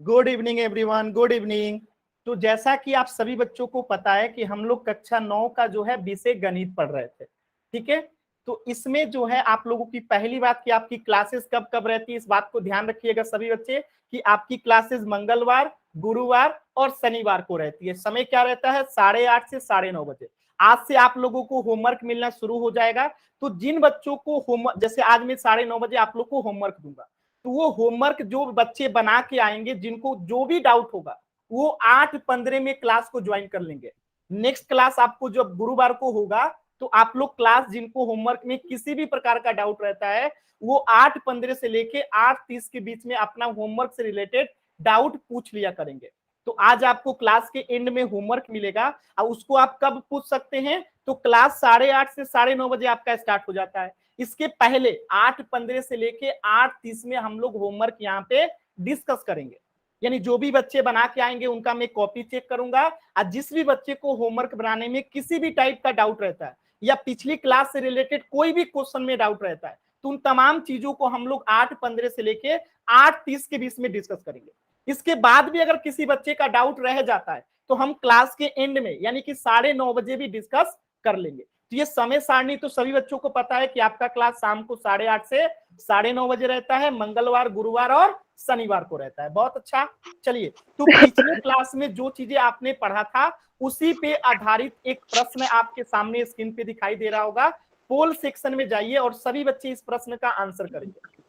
Good evening everyone, good evening. तो जैसा कि आप सभी बच्चों को पता है कि हम लोग कक्षा 9 का जो है विषय गणित पढ़ रहे थे। ठीक है, तो इसमें जो है आप लोगों की पहली बात कि आपकी क्लासेस कब कब रहती है, इस बात को ध्यान रखिएगा सभी बच्चे कि आपकी क्लासेस मंगलवार, गुरुवार और शनिवार को रहती है। समय क्या रहता है? 8:30 से 9:30 बजे। आज से आप लोगों को होमवर्क मिलना शुरू हो जाएगा। तो जिन बच्चों को होमवर्क, जैसे आज मैं 9:30 बजे आप लोग को होमवर्क दूंगा, तो वो होमवर्क जो बच्चे बना के आएंगे, जिनको जो भी डाउट होगा, वो 8:15 में क्लास को ज्वाइन कर लेंगे। नेक्स्ट क्लास आपको जब गुरुवार को होगा, तो आप लोग क्लास, जिनको होमवर्क में किसी भी प्रकार का डाउट रहता है, वो 8:15 से लेके 8:30 के बीच में अपना होमवर्क से रिलेटेड डाउट पूछ लिया करेंगे। तो आज आपको क्लास के एंड में होमवर्क मिलेगा और उसको आप कब पूछ सकते हैं? तो क्लास 8:30 से 9:30 बजे आपका स्टार्ट हो जाता है। इसके पहले 8:15 से लेके 8:30 में हम लोग होमवर्क यहाँ पे डिस्कस करेंगे। यानी जो भी बच्चे बना के आएंगे उनका मैं कॉपी चेक करूंगा, और जिस भी बच्चे को होमवर्क बनाने में किसी भी टाइप का डाउट रहता है या पिछली क्लास से रिलेटेड कोई भी क्वेश्चन में डाउट रहता है, तो उन तमाम चीजों को हम लोग 8:15 से लेके 8:30 के बीच में डिस्कस करेंगे। इसके बाद भी अगर किसी बच्चे का डाउट रह जाता है, तो हम क्लास के एंड में यानी कि 9:30 बजे भी डिस्कस कर लेंगे। तो ये समय सारणी तो सभी बच्चों को पता है कि आपका क्लास शाम को 8:30 से 9:30 बजे रहता है, मंगलवार, गुरुवार और शनिवार को रहता है। बहुत अच्छा। चलिए, तो पिछले क्लास में जो चीजें आपने पढ़ा था उसी पे आधारित एक प्रश्न आपके सामने स्क्रीन पे दिखाई दे रहा होगा। पोल सेक्शन में जाइए और सभी बच्चे इस प्रश्न का आंसर करेंगे।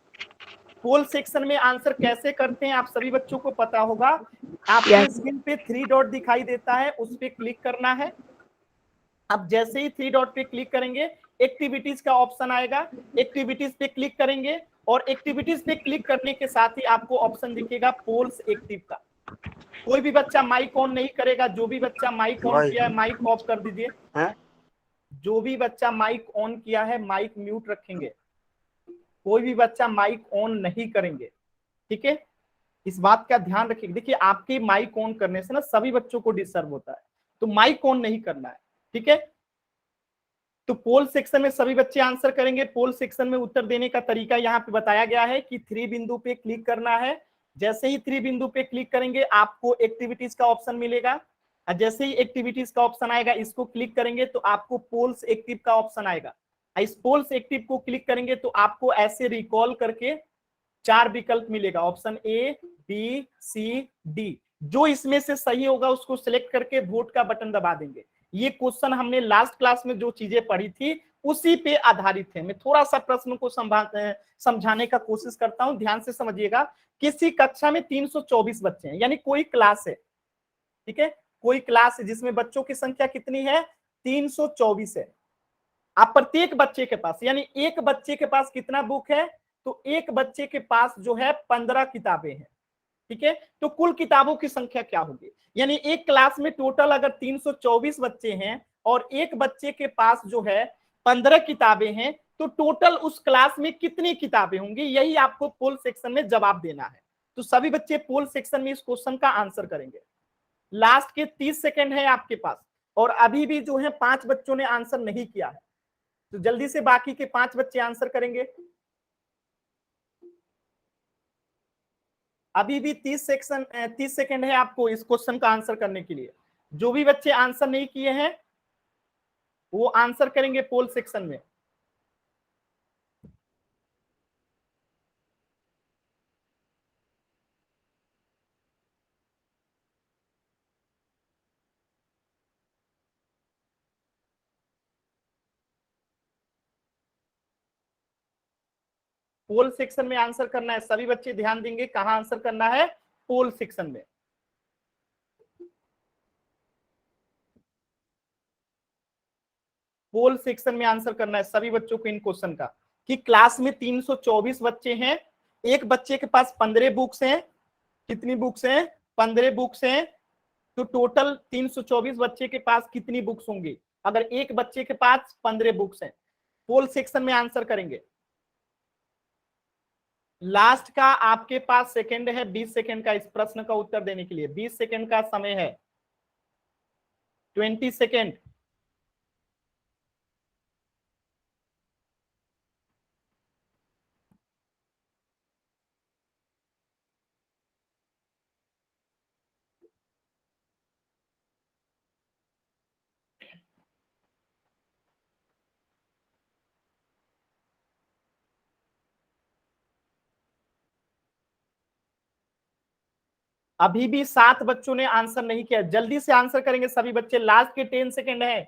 पोल सेक्शन में आंसर कैसे करते हैं आप सभी बच्चों को पता होगा। आपके स्क्रीन पे 3 डॉट दिखाई देता है, उस पर क्लिक करना है। अब जैसे ही 3 डॉट पे क्लिक करेंगे, एक्टिविटीज का ऑप्शन आएगा। एक्टिविटीज पे क्लिक करेंगे और एक्टिविटीज पे क्लिक करने के साथ ही आपको ऑप्शन दिखेगा पोल्स एक्टिव का। कोई भी बच्चा माइक ऑन नहीं करेगा। जो भी बच्चा माइक ऑन किया है माइक ऑफ कर दीजिए। जो भी बच्चा माइक ऑन किया है माइक म्यूट रखेंगे। कोई भी बच्चा माइक ऑन नहीं करेंगे। ठीक है, इस बात का ध्यान रखिए। देखिए, आपके माइक ऑन करने से ना सभी बच्चों को डिस्टर्ब होता है, तो माइक ऑन नहीं करना है। ठीक है, तो पोल सेक्शन में सभी बच्चे आंसर करेंगे। पोल सेक्शन में उत्तर देने का तरीका यहाँ पे बताया गया है कि 3 बिंदु पे क्लिक करना है। जैसे ही 3 बिंदु पे क्लिक करेंगे आपको एक्टिविटीज का ऑप्शन मिलेगा। और जैसे ही एक्टिविटीज का ऑप्शन आएगा, इसको क्लिक करेंगे तो आपको पोल्स एक्टिव का ऑप्शन आएगा। इस पोल्स एक्टिव को क्लिक करेंगे तो आपको ऐसे रिकॉल करके 4 विकल्प मिलेगा। Option A, B, C, D. जो इसमें से सही होगा उसको सिलेक्ट करके वोट का बटन दबा देंगे। ये क्वेश्चन हमने लास्ट क्लास में जो चीजें पढ़ी थी उसी पे आधारित है। मैं थोड़ा सा प्रश्न को समझाने का कोशिश करता हूं, ध्यान से समझिएगा। किसी कक्षा में 324 बच्चे हैं, यानी कोई क्लास है। ठीक है, कोई क्लास है जिसमें बच्चों की संख्या कितनी है? 324 है। आप प्रत्येक बच्चे के पास, यानी एक बच्चे के पास कितना बुक है? तो एक बच्चे के पास जो है 15 किताबें हैं। ठीक है, तो कुल किताबों की संख्या क्या होगी? यानी एक क्लास में टोटल अगर 324 बच्चे हैं और एक बच्चे के पास जो है 15 किताबें हैं, तो टोटल उस क्लास में कितनी किताबें होंगी? यही आपको पोल सेक्शन में जवाब देना है। तो सभी बच्चे पोल सेक्शन में इस क्वेश्चन का आंसर करेंगे। लास्ट के 30 सेकेंड है आपके पास, और अभी भी जो है 5 बच्चों ने आंसर नहीं किया है, तो जल्दी से बाकी के 5 बच्चे आंसर करेंगे। अभी भी 30 सेकंड है आपको इस क्वेश्चन का आंसर करने के लिए। जो भी बच्चे आंसर नहीं किए हैं वो आंसर करेंगे पोल सेक्शन में। पोल सेक्शन में आंसर करना है। सभी बच्चे ध्यान देंगे कहां आंसर करना है? पोल सेक्शन में। पोल सेक्शन में आंसर करना है सभी बच्चों को इन क्वेश्चन का, कि क्लास में 324 बच्चे हैं, एक बच्चे के पास 15 बुक्स हैं। कितनी बुक्स हैं? 15 बुक्स हैं। तो टोटल 324 बच्चे के पास कितनी बुक्स होंगी अगर एक बच्चे के पास 15 बुक्स हैं? पोल सेक्शन में आंसर करेंगे। लास्ट का आपके पास सेकंड है 20 सेकंड का इस प्रश्न का उत्तर देने के लिए। 20 सेकंड का समय है। 20 सेकंड। अभी भी 7 बच्चों ने आंसर नहीं किया, जल्दी से आंसर करेंगे सभी बच्चे, लास्ट के 10 सेकेंड है।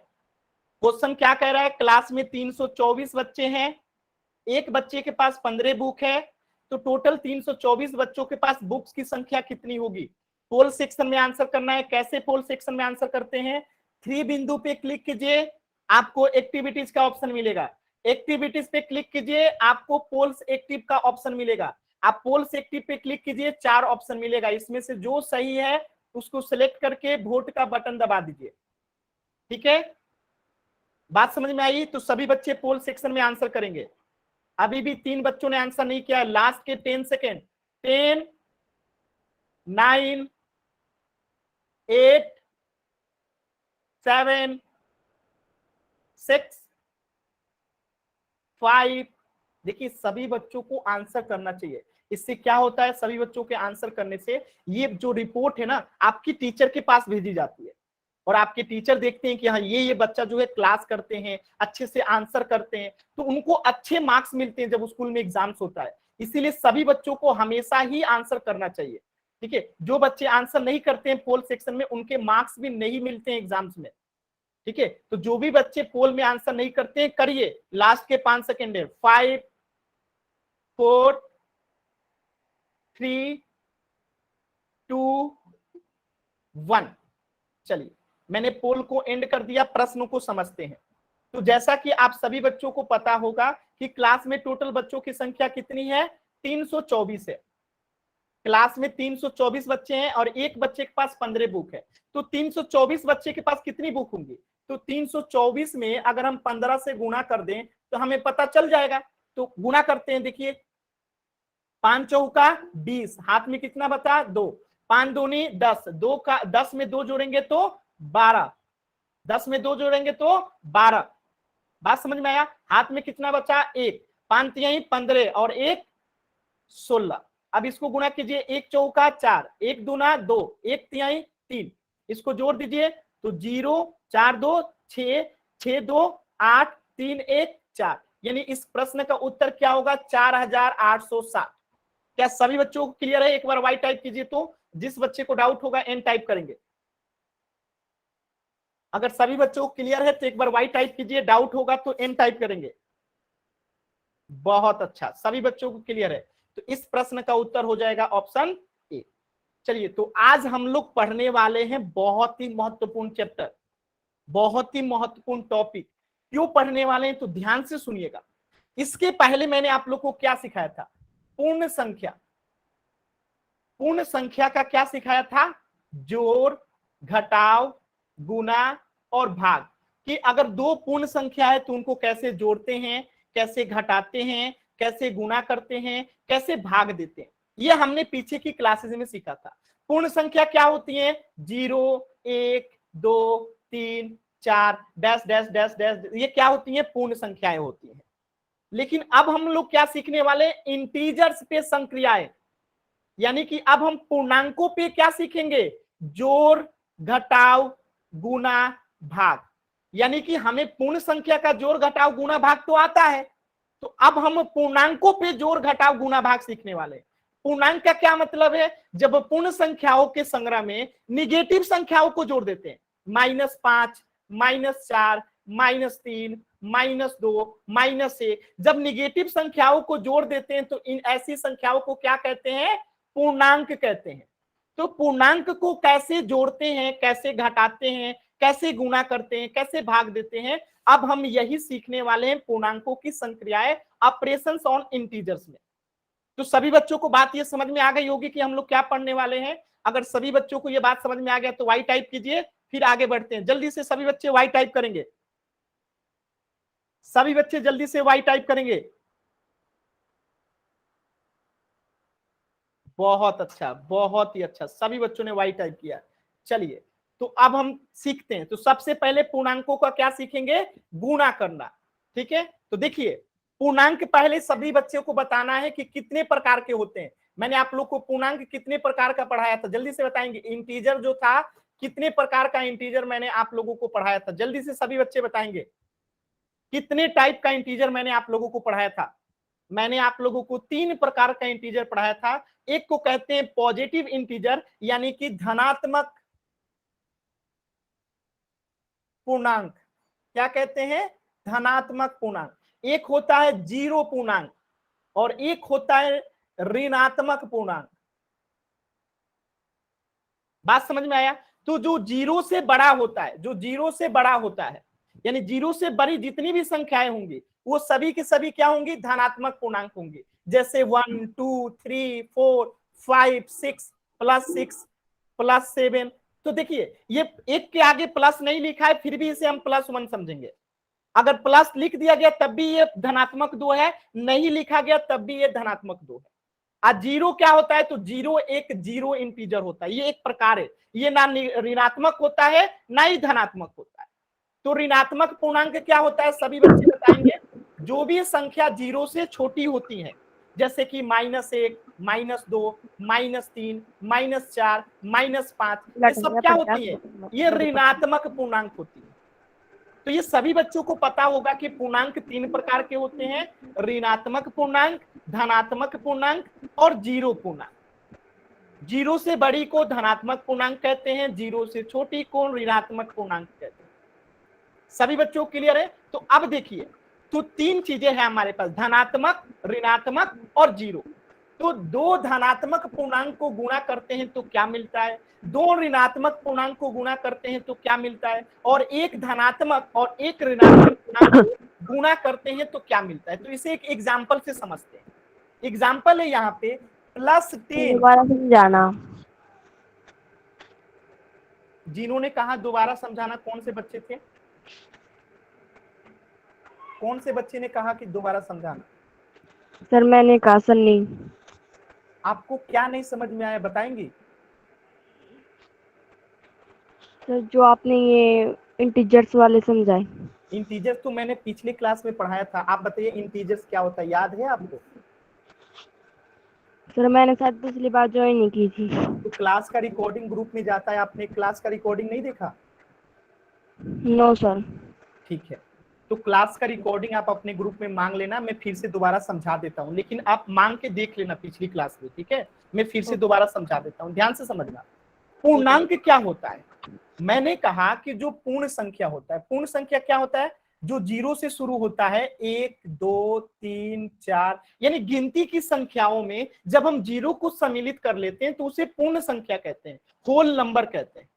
क्वेश्चन क्या कह रहा है, क्लास में 324 बच्चे हैं, एक बच्चे के पास 15 बुक है, तो टोटल 324 बच्चों के पास बुक्स की संख्या कितनी होगी। पोल सेक्शन में आंसर करना है। कैसे पोल सेक्शन में आंसर करते हैं, 3 बिंदु पे क्लिक कीजिए, आपको एक्टिविटीज का ऑप्शन मिलेगा, एक्टिविटीज पे क्लिक कीजिए, आपको पोल्स एक्टिव का ऑप्शन मिलेगा, आप पोल्स एक्टिव पे क्लिक कीजिए, 4 ऑप्शन मिलेगा, इसमें से जो सही है उसको सिलेक्ट करके वोट का बटन दबा दीजिए। ठीक है, बात समझ में आई। तो सभी बच्चे पोल सेक्शन में आंसर करेंगे। अभी भी 3 बच्चों ने आंसर नहीं किया है, लास्ट के 10 सेकेंड, 10, 9, 8, 7, 6, 5। देखिए सभी बच्चों को आंसर करना चाहिए। इससे क्या होता है, सभी बच्चों के आंसर करने से ये जो रिपोर्ट है ना आपकी टीचर के पास भेजी जाती है, और आपके टीचर देखते हैं कि हाँ ये बच्चा जो है क्लास करते हैं, अच्छे से आंसर करते हैं, तो उनको अच्छे मार्क्स मिलते हैं जब स्कूल में एग्जाम्स होता है। इसीलिए सभी बच्चों को हमेशा ही आंसर करना चाहिए। ठीक है, जो बच्चे आंसर नहीं करते हैं पोल सेक्शन में उनके मार्क्स भी नहीं मिलते हैं एग्जाम्स में। ठीक है, तो जो भी बच्चे पोल में आंसर नहीं करते हैं करिए, लास्ट के 5 सेकेंड है, 5, 4, 3, 2, 1। चलिए मैंने पोल को एंड कर दिया, प्रश्नों को समझते हैं। तो जैसा कि आप सभी बच्चों को पता होगा कि क्लास में टोटल बच्चों की संख्या कितनी है, 324 है। क्लास में 324 बच्चे हैं और एक बच्चे के पास 15 बुक है, तो 324 बच्चे के पास कितनी बुक होंगी, तो 324 में अगर हम 15 से गुणा कर दें तो हमें पता चल जाएगा। तो गुणा करते हैं, देखिए 5 चौका 20, हाथ में कितना बचा 2, 5 दूनी 10, 2 का 10 में 2 जोड़ेंगे तो 12, 10 में 2 जोड़ेंगे तो 12। बात समझ में आया, हाथ में कितना बचा 1, 5 तिहाई 15 और 1 16। अब इसको गुणा कीजिए, 1 चौका 4, 1 दूना 2, 1 तिहाई 3, इसको जोड़ दीजिए तो 0, 4 2 6, 6 2 8, 3 1 4, यानी इस प्रश्न का उत्तर क्या होगा, 4860। क्या सभी बच्चों को क्लियर है, एक बार वाई टाइप कीजिए, तो जिस बच्चे को डाउट होगा एन टाइप करेंगे। अगर सभी बच्चों को क्लियर है तो एक बार वाई टाइप कीजिए, डाउट होगा तो एन टाइप करेंगे। बहुत अच्छा, सभी बच्चों को क्लियर है, तो इस प्रश्न का उत्तर हो जाएगा ऑप्शन ए। चलिए, तो आज हम लोग पढ़ने वाले हैं बहुत ही महत्वपूर्ण चैप्टर, बहुत ही महत्वपूर्ण टॉपिक। क्यों पढ़ने वाले हैं तो ध्यान से सुनिएगा। इसके पहले मैंने आप लोग को क्या सिखाया था, पूर्ण संख्या। पूर्ण संख्या का क्या सिखाया था, जोड़, घटाव, गुना और भाग, कि अगर 2 पूर्ण संख्या है तो उनको कैसे जोड़ते हैं, कैसे घटाते हैं, कैसे गुना करते हैं, कैसे भाग देते हैं। ये हमने पीछे की क्लासेस में सीखा था। पूर्ण संख्या क्या होती है, 0, 1, 2, 3, 4 डैश डैश डैश डैश, ये क्या होती है, पूर्ण संख्याएं होती हैं। लेकिन अब हम लोग क्या सीखने वाले, इंटीजर्स पे संक्रियाएं, यानी कि अब हम पूर्णांकों पे क्या सीखेंगे, जोड़, घटाव, गुना, भाग। यानी कि हमें पूर्ण संख्या का जोड़, घटाव, गुना, भाग तो आता है, तो अब हम पूर्णांकों पे जोड़, घटाव, गुना, भाग सीखने वाले। पूर्णांक का क्या मतलब है, जब पूर्ण संख्याओं के संग्रह में निगेटिव संख्याओं को जोड़ देते हैं, -5, -4, -3, -2, -1, जब निगेटिव संख्याओं को जोड़ देते हैं तो इन ऐसी संख्याओं को क्या कहते हैं, पूर्णांक कहते हैं। तो पूर्णांक को कैसे जोड़ते हैं, कैसे घटाते हैं, कैसे गुणा करते हैं, कैसे भाग देते हैं, अब हम यही सीखने वाले हैं, पूर्णांकों की संक्रियाएं, ऑपरेशंस ऑन इंटीजर्स में। तो सभी बच्चों को बात ये समझ में आ गई होगी कि हम लोग क्या पढ़ने वाले हैं। अगर सभी बच्चों को ये बात समझ में आ गया तो वाई टाइप कीजिए, फिर आगे बढ़ते हैं। जल्दी से सभी बच्चे वाई टाइप करेंगे, सभी बच्चे जल्दी से वाई टाइप करेंगे। बहुत अच्छा, बहुत ही अच्छा, सभी बच्चों ने वाई टाइप किया। चलिए, तो अब हम सीखते हैं। तो सबसे पहले पूर्णांकों का क्या सीखेंगे, गुणा करना। ठीक है, तो देखिए पूर्णांक पहले सभी बच्चों को बताना है कि कितने प्रकार के होते हैं। मैंने आप लोग को पूर्णांक कितने प्रकार का पढ़ाया था, जल्दी से बताएंगे। इंटीजर जो था, कितने प्रकार का इंटीजर मैंने आप लोगों को पढ़ाया था, जल्दी से सभी बच्चे बताएंगे। कितने टाइप का इंटीजर मैंने आप लोगों को पढ़ाया था। मैंने आप लोगों को 3 प्रकार का इंटीजर पढ़ाया था। एक को कहते हैं पॉजिटिव इंटीजर, यानी कि धनात्मक पूर्णांक। क्या कहते हैं? धनात्मक पूर्णांक। एक होता है जीरो पूर्णांक और एक होता है ऋणात्मक पूर्णांक। बात समझ में आया? तो जो जीरो से बड़ा होता है, जो जीरो से बड़ा होता है, यानी जीरो से बड़ी जितनी भी संख्याएं होंगी वो सभी के सभी क्या होंगी? धनात्मक पूर्णांक होंगी। जैसे 1 2 3 4 5 6 +6 +7। तो देखिए ये एक के आगे प्लस नहीं लिखा है, फिर भी इसे हम +1 समझेंगे। अगर प्लस लिख दिया गया तब भी ये धनात्मक 2 है, नहीं लिखा गया तब भी ये धनात्मक 2 है। आज जीरो क्या होता है? तो जीरो एक जीरो इंटीजर होता है, ये एक प्रकार है। ये ना ऋणात्मक होता है ना ही धनात्मक होता है। तो ऋणात्मक पूर्णांक क्या होता है? सभी बच्चे बताएंगे। जो भी संख्या जीरो से छोटी होती है, जैसे कि -1 -2 -3 -4 -5, ये सब क्या होती है? ये ऋणात्मक पूर्णांक होती है। तो ये सभी बच्चों को पता होगा कि पूर्णांक 3 प्रकार के होते हैं: ऋणात्मक पूर्णांक, धनात्मक पूर्णांक और जीरो पूर्णांक। जीरो से बड़ी को धनात्मक पूर्णांक कहते हैं, जीरो से छोटी को ऋणात्मक पूर्णांक कहते हैं। सभी बच्चों क्लियर है? तो अब देखिए, तो 3 चीजें हैं हमारे पास: धनात्मक, ऋणात्मक और जीरो। तो 2 धनात्मक पूर्णांक को गुणा करते हैं तो क्या मिलता है? 2 ऋणात्मक पूर्णांक को गुणा करते हैं तो क्या मिलता है? और एक धनात्मक और एक ऋणात्मक पूर्णांक को गुणा करते हैं तो क्या मिलता है? तो इसे एक एग्जाम्पल से समझते हैं। एग्जाम्पल है यहाँ पे +10। दोबारा समझाना। जिन्होंने कहा दोबारा समझाना, कौन से बच्चे थे? कौन से बच्चे ने कहा कि दोबारा समझाना? सर मैंने कहा सन्नी। आपको क्या नहीं समझ में आया बताएंगी? सर जो आपने ये इंटीजर्स वाले समझाए। इंटीजर्स तो मैंने पिछले क्लास में पढ़ाया था। आप बताइए इंटीजर्स क्या होता है, याद है आपको? सर मैंने शायद पिछली बार ज्वाइन नहीं की थी। तो क्लास का रिकॉर्डिंग ग्रुप में जाता है, आपने क्लास का रिकॉर्डिंग नहीं देखा? No sir. ठीक है, तो क्लास का रिकॉर्डिंग आप अपने ग्रुप में मांग लेना, मैं फिर से दोबारा समझा देता हूँ, लेकिन आप मांग के देख लेना पिछली क्लास में, ठीक है? मैं फिर से दोबारा समझा देता हूँ, ध्यान से समझना। पूर्णांक क्या होता है? मैंने कहा कि जो पूर्ण संख्या होता है, पूर्ण संख्या क्या होता है? जो जीरो से शुरू होता है, 1 2 3 4, यानी गिनती की संख्याओं में जब हम जीरो को सम्मिलित कर लेते हैं तो उसे पूर्ण संख्या कहते हैं, होल नंबर कहते हैं।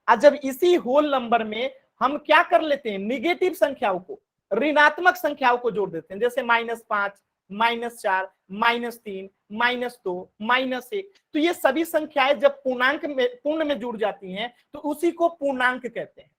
और जब इसी होल नंबर में हम क्या कर लेते हैं? निगेटिव संख्याओं को, ऋणात्मक संख्याओं को जोड़ देते हैं, जैसे -5 -4 -3 -2 -1। तो ये सभी संख्याएं जब पूर्णांक में, पूर्ण में जुड़ जाती हैं तो उसी को पूर्णांक कहते हैं।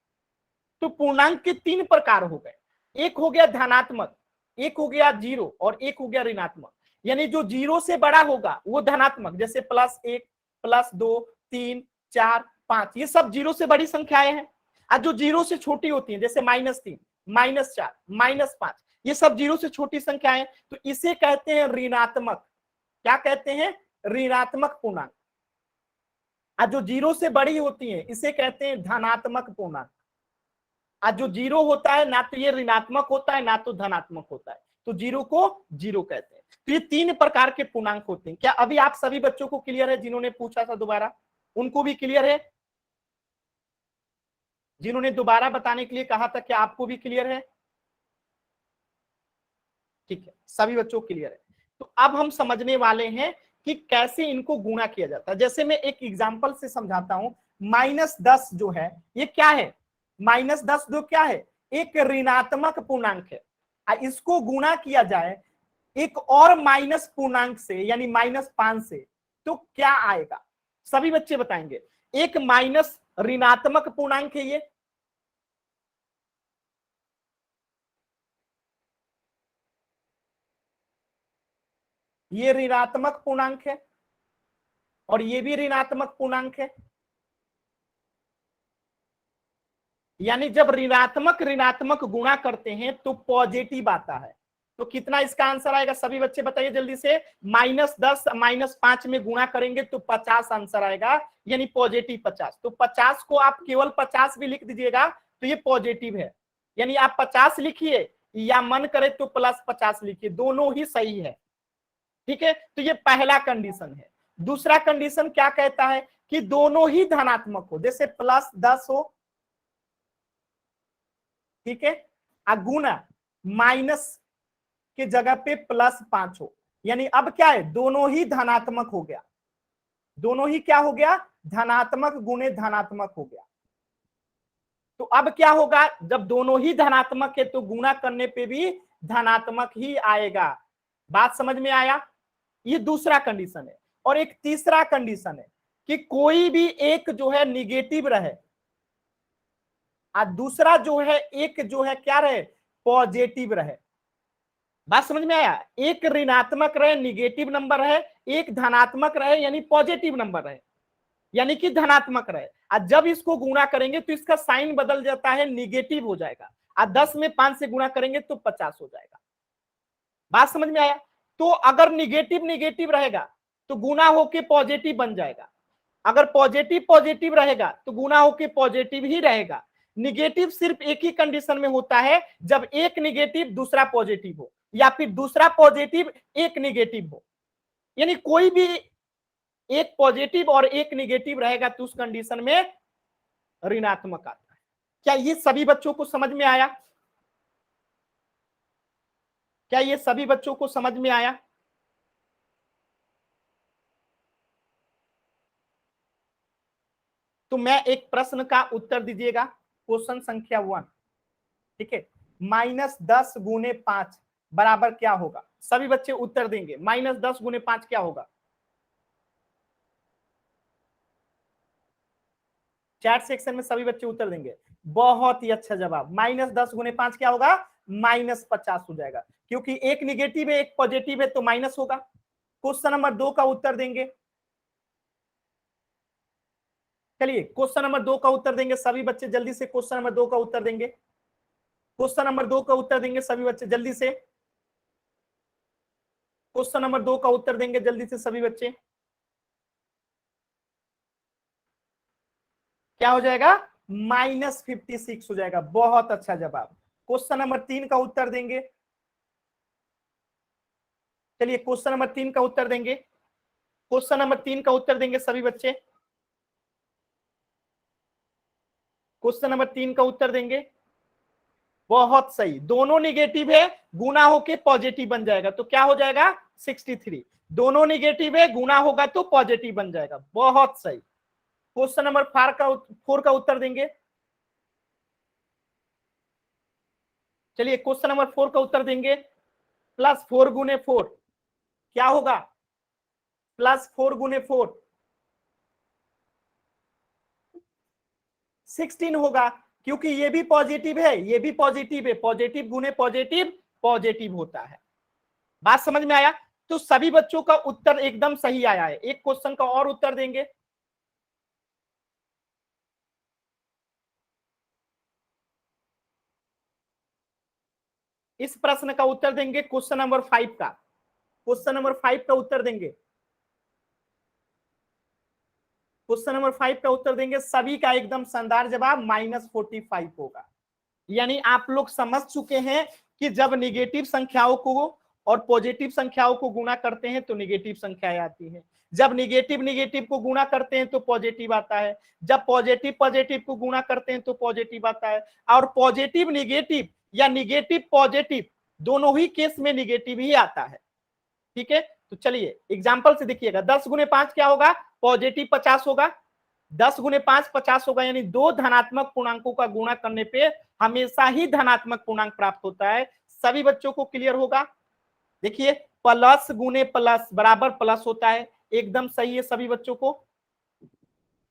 तो पूर्णांक के 3 प्रकार हो गए, एक हो गया धनात्मक, एक हो गया जीरो और एक हो गया ऋणात्मक। यानी जो जीरो से बड़ा होगा वो धनात्मक, जैसे +1 +2 3 4 5, ये सब जीरो से बड़ी संख्याएं हैं। और जो जीरो से छोटी होती हैं, जैसे -3 -4 -5, ये सब जीरो से छोटी संख्याएं, तो इसे कहते हैं ऋणात्मक। क्या कहते हैं? ऋणात्मक पूर्णांक। और जो जीरो से बड़ी होती हैं इसे कहते हैं धनात्मक पूर्णांक। आज जो जीरो होता है ना तो ये ऋणात्मक होता है ना तो धनात्मक होता है, तो जीरो को जीरो कहते हैं। तो ये 3 प्रकार के पूर्णांक होते हैं। क्या अभी आप सभी बच्चों को क्लियर है? जिन्होंने पूछा था दोबारा उनको भी क्लियर है? जिन्होंने दोबारा बताने के लिए कहा था क्या आपको भी क्लियर है? ठीक है, सभी बच्चों को क्लियर है। तो अब हम समझने वाले हैं कि कैसे इनको गुणा किया जाता है। जैसे मैं एक एग्जांपल से समझाता हूं। -10 जो है ये क्या है? -10 जो क्या है? एक ऋणात्मक पूर्णांक है। इसको गुणा किया जाए एक और माइनस पूर्णांक से, यानी -5 से, तो क्या आएगा? सभी बच्चे बताएंगे। एक माइनस ऋणात्मक पूर्णांक है ये ऋणात्मक पूर्णांक है और ये भी ऋणात्मक पूर्णांक है। यानी जब ऋणात्मक ऋणात्मक गुणा करते हैं तो पॉजिटिव आता है। तो कितना इसका आंसर आएगा? सभी बच्चे बताइए जल्दी से। -10 -5 में गुणा करेंगे तो 50 आंसर आएगा, यानी पॉजिटिव 50। तो 50 को आप केवल 50 भी लिख दीजिएगा तो ये पॉजिटिव है। यानी आप 50 लिखिए या मन करे तो +50 लिखिए, दोनों ही सही है। ठीक है, तो ये पहला कंडीशन है। दूसरा कंडीशन क्या कहता है कि दोनों ही धनात्मक हो, जैसे +10 हो, ठीक है, गुना माइनस के जगह पे +5 हो, यानी अब क्या है, दोनों ही धनात्मक हो गया, दोनों ही क्या हो गया, धनात्मक गुणे धनात्मक हो गया। तो अब क्या होगा, जब दोनों ही धनात्मक है तो गुणा करने पे भी धनात्मक ही आएगा। बात समझ में आया? ये दूसरा कंडीशन है। और एक तीसरा कंडीशन है कि कोई भी एक जो है निगेटिव रहे और दूसरा जो है एक जो है क्या रहे, पॉजिटिव रहे। बात समझ में आया? एक ऋणात्मक रहे, निगेटिव नंबर है, एक धनात्मक रहे यानी पॉजिटिव नंबर रहे, यानी कि धनात्मक रहे। और जब इसको गुणा करेंगे तो इसका साइन बदल जाता है, निगेटिव हो जाएगा। और 10 में 5 से गुणा करेंगे तो 50 हो जाएगा। बात समझ में आया? तो अगर निगेटिव निगेटिव रहेगा तो गुणा होके पॉजिटिव बन जाएगा, अगर पॉजिटिव पॉजिटिव रहेगा तो गुणा होके पॉजिटिव ही रहेगा। निगेटिव सिर्फ एक ही कंडीशन में होता है, जब एक निगेटिव दूसरा पॉजिटिव हो, या फिर दूसरा पॉजिटिव एक निगेटिव हो। यानी कोई भी एक पॉजिटिव और एक निगेटिव रहेगा तो उस कंडीशन में ऋणात्मक आता है। क्या ये सभी बच्चों को समझ में आया? क्या ये सभी बच्चों को समझ में आया? तो मैं एक प्रश्न का उत्तर दीजिएगा, क्वेश्चन संख्या 1, ठीक है। -10 गुने 5 बराबर क्या होगा? सभी बच्चे उत्तर देंगे। -10 गुने 5 क्या होगा? चैट सेक्शन में सभी बच्चे उत्तर देंगे। बहुत ही अच्छा जवाब। -10 गुने 5 क्या होगा? -50 हो जाएगा, क्योंकि एक निगेटिव है एक पॉजिटिव है तो माइनस होगा। क्वेश्चन नंबर 2 का उत्तर देंगे। चलिए क्वेश्चन नंबर 2 का उत्तर देंगे सभी बच्चे, जल्दी से क्वेश्चन नंबर 2 का उत्तर देंगे। क्वेश्चन नंबर 2 का उत्तर देंगे सभी बच्चे जल्दी से। क्वेश्चन नंबर 2 का उत्तर देंगे जल्दी से सभी बच्चे। क्या हो जाएगा? -56 हो जाएगा। बहुत अच्छा जवाब। क्वेश्चन नंबर 3 का उत्तर देंगे। चलिए क्वेश्चन नंबर 3 का उत्तर देंगे। क्वेश्चन नंबर 3 का उत्तर देंगे सभी बच्चे। क्वेश्चन नंबर 3 का उत्तर देंगे। बहुत सही, दोनों निगेटिव है, गुना होके पॉजिटिव बन जाएगा तो क्या हो जाएगा? 63। दोनों निगेटिव है, गुना होगा तो पॉजिटिव बन जाएगा। बहुत सही। क्वेश्चन नंबर 4 का उत्तर देंगे। चलिए क्वेश्चन नंबर 4 का उत्तर देंगे। +4 गुने 4 क्या होगा? +4 गुने 4 16 होगा, क्योंकि ये भी पॉजिटिव है ये भी पॉजिटिव है, पॉजिटिव गुने पॉजिटिव पॉजिटिव होता है। बात समझ में आया? तो सभी बच्चों का उत्तर एकदम सही आया है। एक क्वेश्चन का और उत्तर देंगे। इस प्रश्न का उत्तर देंगे क्वेश्चन नंबर 5 का। क्वेश्चन नंबर 5 का उत्तर देंगे। क्वेश्चन नंबर 5 का उत्तर देंगे सभी का एकदम शानदार जवाब -45 होगा। यानी आप लोग समझ चुके हैं कि जब निगेटिव संख्याओं को और पॉजिटिव संख्याओं को गुणा करते हैं तो निगेटिव संख्याएं आती हैं, जब निगेटिव निगेटिव को गुणा करते हैं तो पॉजिटिव आता है, जब पॉजिटिव पॉजिटिव को गुणा करते हैं तो पॉजिटिव आता है, और पॉजिटिव निगेटिव या निगेटिव पॉजिटिव दोनों ही केस में निगेटिव ही आता है। ठीक है, तो चलिए एग्जाम्पल से देखिएगा। 10 गुने 5 क्या होगा? पॉजिटिव 50 होगा। 10 गुने 5 50 होगा, यानी दो धनात्मक पूर्णांकों का गुणा करने पे हमेशा ही धनात्मक पूर्णांक प्राप्त होता है। सभी बच्चों को क्लियर होगा? देखिए प्लस गुने प्लस बराबर प्लस होता है, एकदम सही है सभी बच्चों को।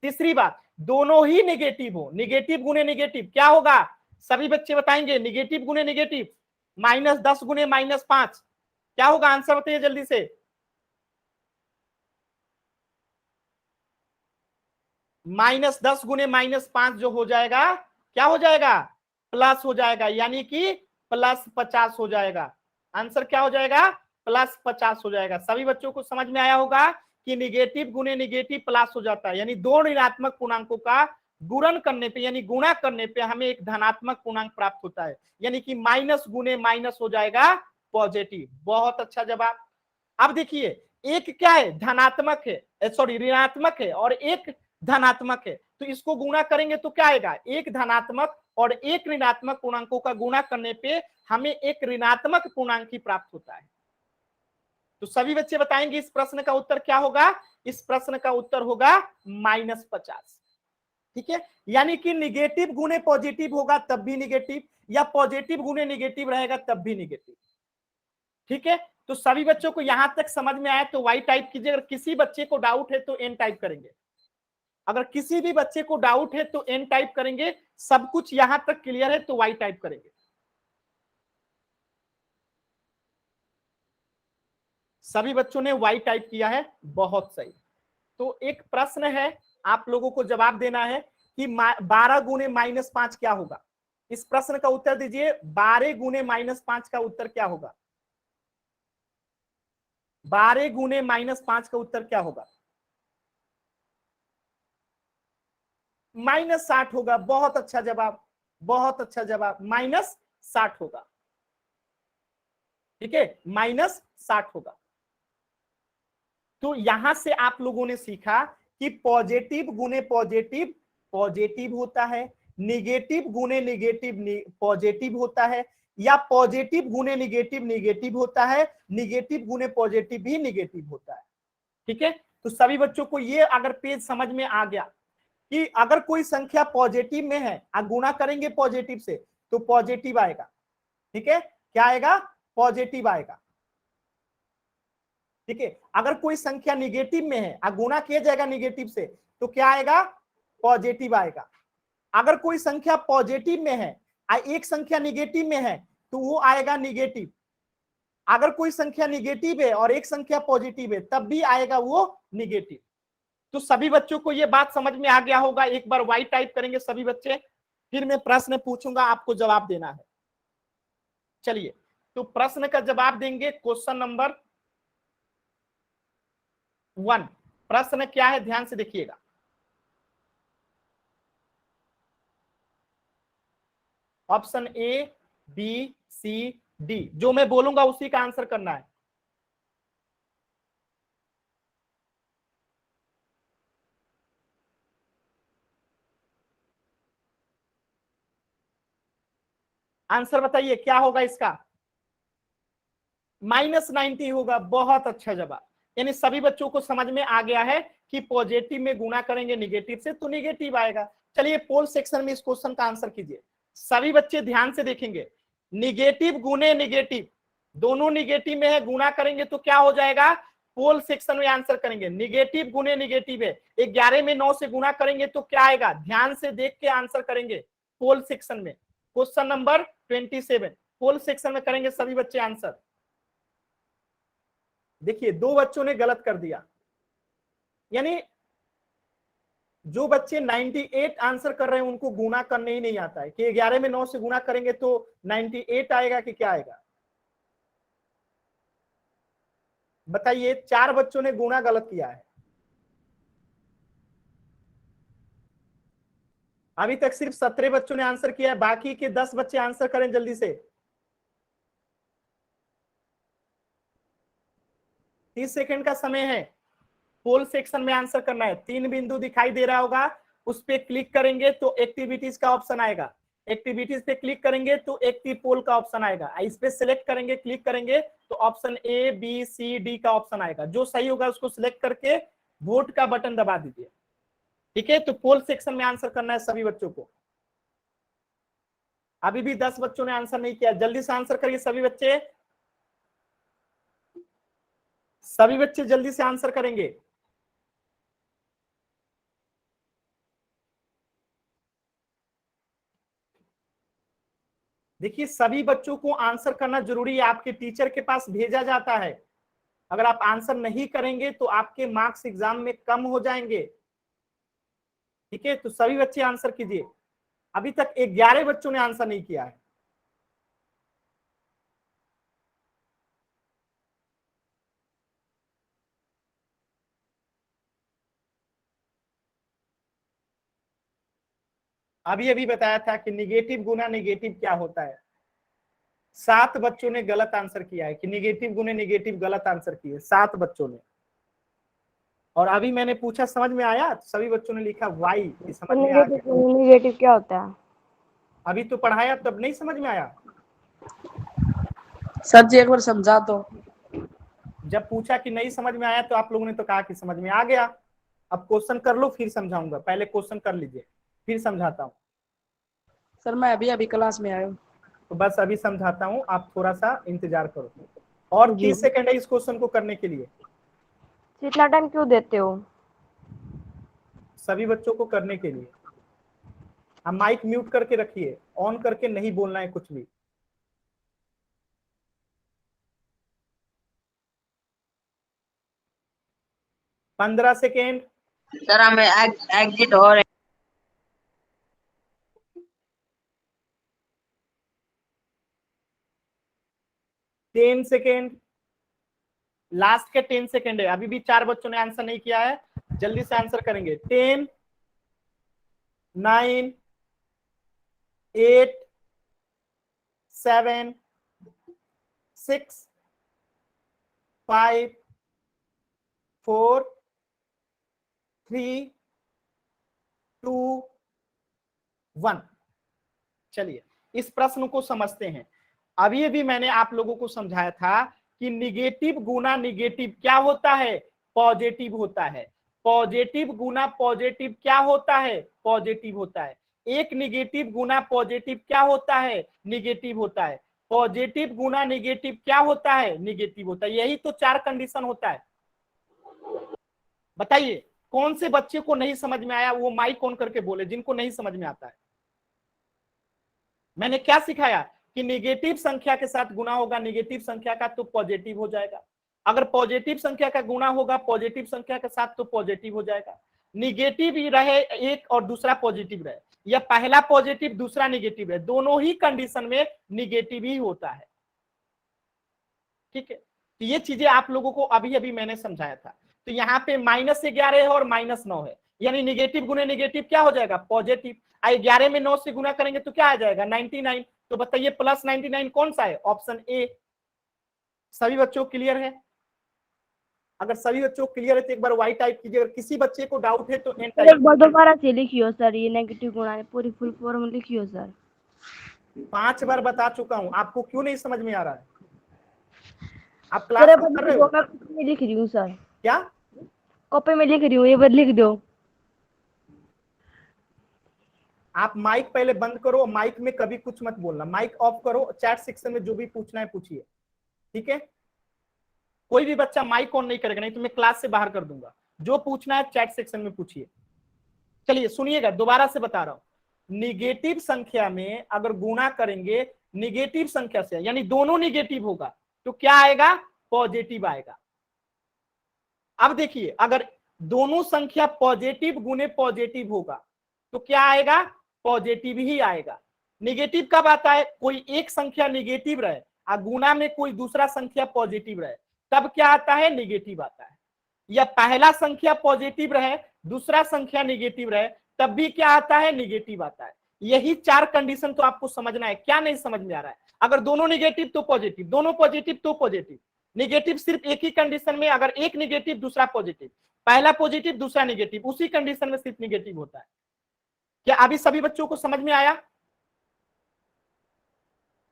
तीसरी बात, दोनों ही निगेटिव हो, निगेटिव गुने निगेटिव क्या होगा? सभी बच्चे बताएंगे। निगेटिव गुने निगेटिव -10 गुने -5 क्या होगा? आंसर बताइए जल्दी से। -10 गुने -5 जो हो जाएगा क्या हो जाएगा? प्लस हो जाएगा, यानी कि +50 हो जाएगा। आंसर क्या हो जाएगा? +50 हो जाएगा। सभी बच्चों को समझ में आया होगा कि निगेटिव गुने निगेटिव प्लस हो जाता है, यानी दो ऋणात्मक पूर्णांकों का गुणन करने पे यानी गुणा करने पे हमें एक धनात्मक पूर्णांक प्राप्त होता है, यानी कि माइनस गुने माइनस हो जाएगा पॉजिटिव। बहुत अच्छा जवाब। अब देखिए एक क्या है, धनात्मक है, सॉरी ऋणात्मक है और एक धनात्मक है, तो इसको गुणा करेंगे तो क्या आएगा, एक धनात्मक और एक ऋणात्मक पूर्णांकों का गुणा करने पे हमें एक ऋणात्मक पूर्णांक ही प्राप्त होता है। तो सभी बच्चे बताएंगे इस प्रश्न का उत्तर क्या होगा। इस प्रश्न का उत्तर होगा -50। ठीक है, यानी कि निगेटिव गुने पॉजिटिव होगा तब भी निगेटिव, या पॉजिटिव गुने निगेटिव रहेगा तब भी निगेटिव। ठीक है, तो सभी बच्चों को यहां तक समझ में आया तो वाई टाइप कीजिए, अगर किसी बच्चे को डाउट है तो एन टाइप करेंगे, अगर किसी भी बच्चे को डाउट है तो एन टाइप करेंगे, सब कुछ यहां तक क्लियर है तो वाई टाइप करेंगे। सभी बच्चों ने वाई टाइप किया है, बहुत सही। तो एक प्रश्न है, आप लोगों को जवाब देना है कि 12 गुने -5 क्या होगा। इस प्रश्न का उत्तर दीजिए, 12 गुने -5 का उत्तर क्या होगा। 12 गुने -5 का उत्तर क्या होगा, -60 होगा। बहुत अच्छा जवाब, बहुत अच्छा जवाब, -60 होगा। ठीक है, -60 होगा। तो यहां से आप लोगों ने सीखा कि पॉजिटिव गुने पॉजिटिव पॉजिटिव होता है, निगेटिव गुने निगेटिव पॉजिटिव होता है, या पॉजिटिव गुने निगेटिव निगेटिव होता है, निगेटिव गुने पॉजिटिव भी निगेटिव होता है। ठीक है, तो सभी बच्चों को ये अगर पेज समझ में आ गया कि अगर कोई संख्या पॉजिटिव में है और गुणा करेंगे पॉजिटिव से तो पॉजिटिव आएगा। ठीक है, क्या आएगा, पॉजिटिव आएगा। ठीक है, अगर कोई संख्या निगेटिव में है और गुणा किया जाएगा निगेटिव से तो क्या आएगा, पॉजिटिव आएगा। अगर कोई संख्या पॉजिटिव में है और एक संख्या निगेटिव में है तो वो आएगा निगेटिव। अगर कोई संख्या निगेटिव है और एक संख्या पॉजिटिव है तब भी आएगा वो निगेटिव। तो सभी बच्चों को ये बात समझ में आ गया होगा। एक बार वाई टाइप करेंगे सभी बच्चे, फिर मैं प्रश्न पूछूंगा, आपको जवाब देना है। चलिए, तो प्रश्न का जवाब देंगे क्वेश्चन नंबर 1। प्रश्न क्या है, ध्यान से देखिएगा। Option A, B, C, D, जो मैं बोलूंगा उसी का आंसर करना है। आंसर बताइए क्या होगा इसका, -90 होगा। बहुत अच्छा जवाब, यानी सभी बच्चों को समझ में आ गया है कि पॉजिटिव में गुणा करेंगे निगेटिव से तो निगेटिव आएगा। चलिए पोल सेक्शन में इस क्वेश्चन का आंसर कीजिए। सभी बच्चे ध्यान से देखेंगे, निगेटिव गुने निगेटिव, दोनों निगेटिव में है, गुणा करेंगे तो क्या हो जाएगा, पोल सेक्शन में आंसर करेंगे। निगेटिव गुने निगेटिव है, 11 में 9 से गुणा करेंगे तो क्या आएगा, ध्यान से देख के आंसर करेंगे पोल सेक्शन में। क्वेश्चन नंबर 27 पोल सेक्शन में करेंगे सभी बच्चे आंसर। देखिए दो बच्चों ने गलत कर दिया, यानी जो बच्चे 98 आंसर कर रहे हैं उनको गुणा करने ही नहीं आता है कि 11 में 9 से गुणा करेंगे तो 98 आएगा कि क्या आएगा। बताइए, 4 बच्चों ने गुणा गलत किया है। अभी तक सिर्फ 17 बच्चों ने आंसर किया है, बाकी के 10 बच्चे आंसर करें जल्दी से। 30 सेकंड का समय है, पोल सेक्शन में आंसर करना है। 3 बिंदु दिखाई दे रहा होगा, उस पर क्लिक करेंगे तो एक्टिविटीज का ऑप्शन आएगा। एक्टिविटीज पे क्लिक करेंगे तो एक्टिव पोल का ऑप्शन आएगा। इस पे सिलेक्ट करेंगे, क्लिक करेंगे तो option A, B, C, D का ऑप्शन आएगा। जो सही होगा उसको सिलेक्ट करके वोट का बटन दबा दीजिए। ठीक है, तो पोल सेक्शन में आंसर करना है सभी बच्चों को। अभी भी 10 बच्चों ने आंसर नहीं किया, जल्दी से आंसर करिए सभी बच्चे। सभी बच्चे जल्दी से आंसर करेंगे। देखिए सभी बच्चों को आंसर करना जरूरी है, आपके टीचर के पास भेजा जाता है। अगर आप आंसर नहीं करेंगे तो आपके मार्क्स एग्जाम में कम हो जाएंगे। ठीक है, तो सभी बच्चे आंसर कीजिए। अभी तक 11 बच्चों ने आंसर नहीं किया है। अभी अभी बताया था कि निगेटिव गुना निगेटिव क्या होता है। 7 बच्चों ने गलत आंसर किया है कि निगेटिव गुने निगेटिव गलत आंसर किए 7 बच्चों ने। और अभी मैंने पूछा समझ में आया, सभी बच्चों ने लिखा वाई, कि समझ में आ गया। निगेटिव क्या होता है? अभी तो पढ़ाया तब नहीं समझ में आया। सर जी एक बार समझा दो। जब पूछा कि नहीं समझ में आया तो आप लोगों ने तो कहा कि समझ में आ गया। अब क्वेश्चन कर लो फिर समझाऊंगा, पहले क्वेश्चन कर लीजिए फिर समझाता हूँ। सर मैं अभी अभी क्लास में आया हूँ। तो बस अभी समझाता हूँ, आप थोड़ा सा इंतजार करो। और 30 सेकंड है इस क्वेश्चन को करने के लिए। इतना टाइम क्यों देते हो? सभी बच्चों को करने के लिए। आप माइक म्यूट करके रखिए, ऑन करके नहीं बोलना है कुछ भी। पंद्रह सेकेंड। सर हमें एग्जिट हो रहे। 10 सेकेंड, लास्ट के 10 सेकेंड है। अभी भी 4 बच्चों ने आंसर नहीं किया है, जल्दी से आंसर करेंगे। 10, 9, 8, 7, 6, 5, 4, 3, 2, 1। चलिए इस प्रश्न को समझते हैं। अभी अभी मैंने आप लोगों को समझाया था कि निगेटिव गुना निगेटिव क्या होता है, पॉजिटिव होता है। पॉजिटिव गुना पॉजिटिव क्या होता है, पॉजिटिव होता है। एक निगेटिव गुना पॉजिटिव क्या होता है, निगेटिव होता है। पॉजिटिव गुना निगेटिव क्या होता है, निगेटिव होता है। यही तो 4 कंडीशन होता है। बताइए कौन से बच्चे को नहीं समझ में आया, वो माइक ऑन करके बोले जिनको नहीं समझ में आता है। मैंने क्या सिखाया कि निगेटिव संख्या के साथ गुना होगा निगेटिव संख्या का तो पॉजिटिव हो जाएगा। अगर पॉजिटिव संख्या का गुना होगा पॉजिटिव संख्या के साथ तो पॉजिटिव हो जाएगा। निगेटिव ही रहे एक और दूसरा पॉजिटिव रहे, या पहला पॉजिटिव दूसरा निगेटिव रहे, दोनों ही कंडीशन में निगेटिव ही होता है। ठीक है, तो ये चीजें आप लोगों को अभी अभी मैंने समझाया था। तो यहाँ पे -11 है और -9 है, यानी निगेटिव गुने निगेटिव क्या हो जाएगा, पॉजिटिव। 11 में 9 से गुना करेंगे तो क्या आ जाएगा, 99। तो बताइए +99 कौन सा है, ऑप्शन ए। सभी बच्चों को क्लियर है? अगर सभी बच्चों को क्लियर है तो एक बार वाई टाइप कीजिए। अगर किसी बच्चे को डाउट है तो एन एक टाइप। बार दोबारा से लिखियो सर, ये नेगेटिव गुणा पूरी फुल फॉर्म लिखियो सर। 5 बार बता चुका हूं, आपको क्यों नहीं समझ में आ रहा है? आप सर क्लास ये कर बार रहे लिख हो दो, मैं कॉपी में लिख रही हूँ सर। क्या? कॉपी में लिख रही हूँ, ये बार लिख दो। आप माइक पहले बंद करो, माइक में कभी कुछ मत बोलना, माइक ऑफ करो। चैट सेक्शन में जो भी पूछना है पूछिए, ठीक है? कोई भी बच्चा माइक ऑन नहीं करेगा, नहीं तो मैं क्लास से बाहर कर दूंगा। जो पूछना है चैट सेक्शन में पूछिए। चलिए सुनिएगा, दोबारा से बता रहा हूं। निगेटिव संख्या में अगर गुणा करेंगे निगेटिव संख्या से, यानी दोनों निगेटिव होगा तो क्या आएगा, पॉजिटिव आएगा। अब देखिए अगर दोनों संख्या पॉजिटिव गुने पॉजिटिव होगा तो क्या आएगा, पॉजिटिव ही आएगा। निगेटिव कब आता है, कोई एक संख्या निगेटिव रहे और गुना में कोई दूसरा संख्या पॉजिटिव रहे, तब क्या आता है, निगेटिव आता है। या पहला संख्या पॉजिटिव रहे दूसरा संख्या निगेटिव रहे, तब भी क्या आता है, निगेटिव आता है। यही 4 कंडीशन तो आपको समझना है। क्या नहीं समझ में आ रहा है? अगर दोनों निगेटिव तो पॉजिटिव, दोनों पॉजिटिव तो पॉजिटिव। निगेटिव सिर्फ एक ही कंडीशन में, अगर एक निगेटिव दूसरा पॉजिटिव, पहला पॉजिटिव दूसरा निगेटिव, उसी कंडीशन में सिर्फ निगेटिव होता है। क्या अभी सभी बच्चों को समझ में आया?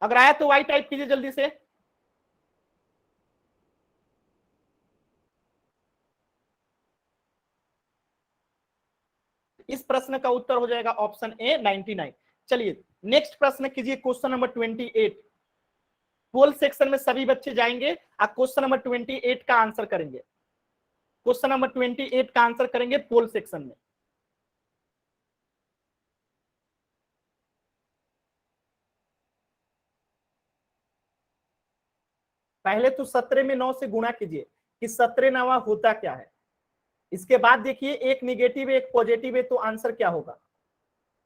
अगर आया तो वाई टाइप कीजिए जल्दी से। इस प्रश्न का उत्तर हो जाएगा ऑप्शन ए 99। चलिए नेक्स्ट प्रश्न कीजिए, क्वेश्चन नंबर 28। पोल सेक्शन में सभी बच्चे जाएंगे और क्वेश्चन नंबर 28 का आंसर करेंगे। क्वेश्चन नंबर 28 का आंसर करेंगे पोल सेक्शन में। पहले तो 17 में 9 से गुणा कीजिए कि 17 9 होता क्या है। इसके बाद देखिए एक निगेटिव एक पॉजिटिव है तो आंसर क्या होगा।